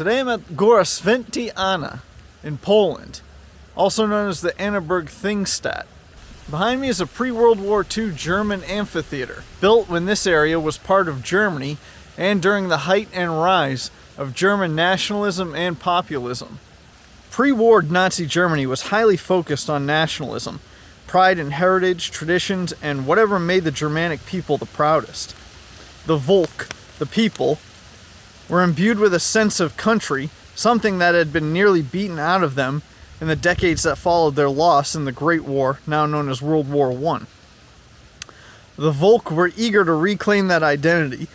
Today I'm at Góra Święta in Poland, also known as the Annaberg Thingplatz. Behind me is a pre-World War II German amphitheater, built when this area was part of Germany and during the height and rise of German nationalism and populism. Pre-war Nazi Germany was highly focused on nationalism, pride in heritage, traditions, and whatever made the Germanic people the proudest. The Volk, the people, were imbued with a sense of country, something that had been nearly beaten out of them in the decades that followed their loss in the Great War, now known as World War I. The Volk were eager to reclaim that identity,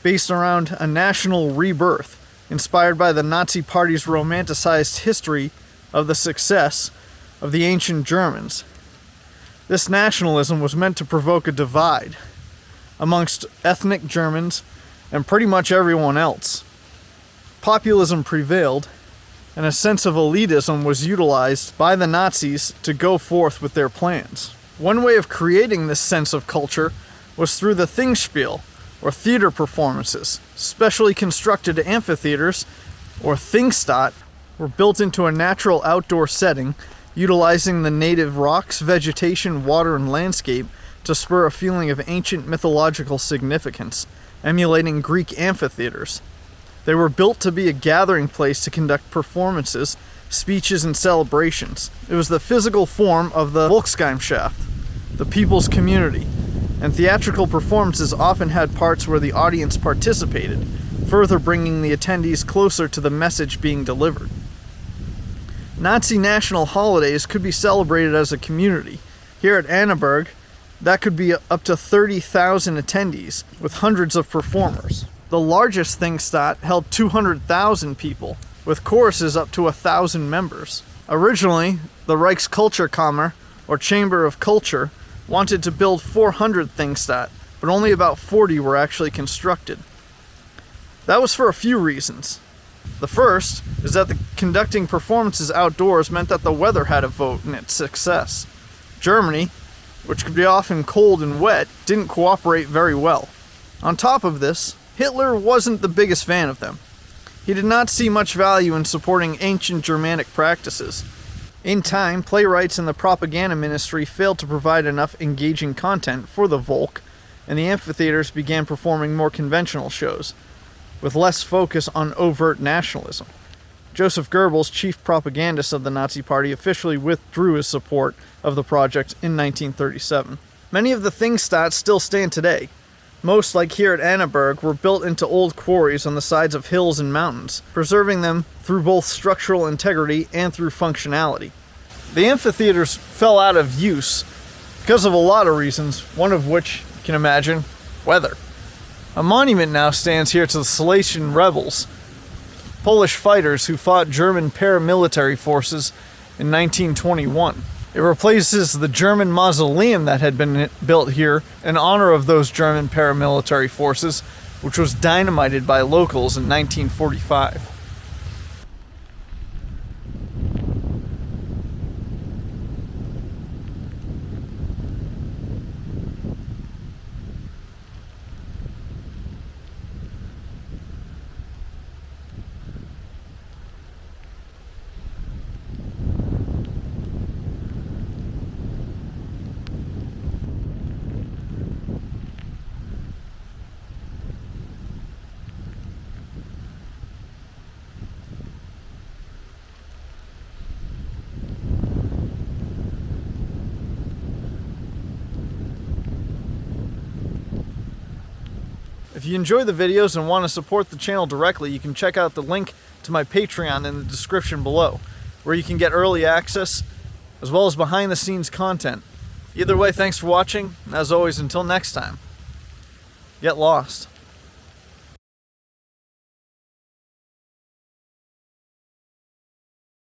based around a national rebirth, inspired by the Nazi Party's romanticized history of the success of the ancient Germans. This nationalism was meant to provoke a divide amongst ethnic Germans and pretty much everyone else. Populism prevailed, and a sense of elitism was utilized by the Nazis to go forth with their plans. One way of creating this sense of culture was through the Thingspiel, or theater performances. Specially constructed amphitheaters, or Thingstadt, were built into a natural outdoor setting, utilizing the native rocks, vegetation, water, and landscape to spur a feeling of ancient mythological significance, emulating Greek amphitheaters. They were built to be a gathering place to conduct performances, speeches, and celebrations. It was the physical form of the Volksgemeinschaft, the people's community, and theatrical performances often had parts where the audience participated, further bringing the attendees closer to the message being delivered. Nazi national holidays could be celebrated as a community. Here at Annaberg, that could be up to 30,000 attendees, with hundreds of performers. The largest Thingstadt held 200,000 people, with choruses up to 1,000 members. Originally, the Reichskulturkammer, or Chamber of Culture, wanted to build 400 Thingstadt, but only about 40 were actually constructed. That was for a few reasons. The first is that conducting performances outdoors meant that the weather had a vote in its success. Germany, which could be often cold and wet, didn't cooperate very well. On top of this, Hitler wasn't the biggest fan of them. He did not see much value in supporting ancient Germanic practices. In time, playwrights and the propaganda ministry failed to provide enough engaging content for the Volk, and the amphitheaters began performing more conventional shows, with less focus on overt nationalism. Joseph Goebbels, chief propagandist of the Nazi Party, officially withdrew his support of the project in 1937. Many of the Thingstadts still stand today. Most, like here at Annaberg, were built into old quarries on the sides of hills and mountains, preserving them through both structural integrity and through functionality. The amphitheaters fell out of use because of a lot of reasons, one of which, you can imagine, weather. A monument now stands here to the Silesian rebels, Polish fighters who fought German paramilitary forces in 1921. It replaces the German mausoleum that had been built here in honor of those German paramilitary forces, which was dynamited by locals in 1945. If you enjoy the videos and want to support the channel directly, you can check out the link to my Patreon in the description below, where you can get early access as well as behind the scenes content. Either way, thanks for watching, and as always, until next time, get lost.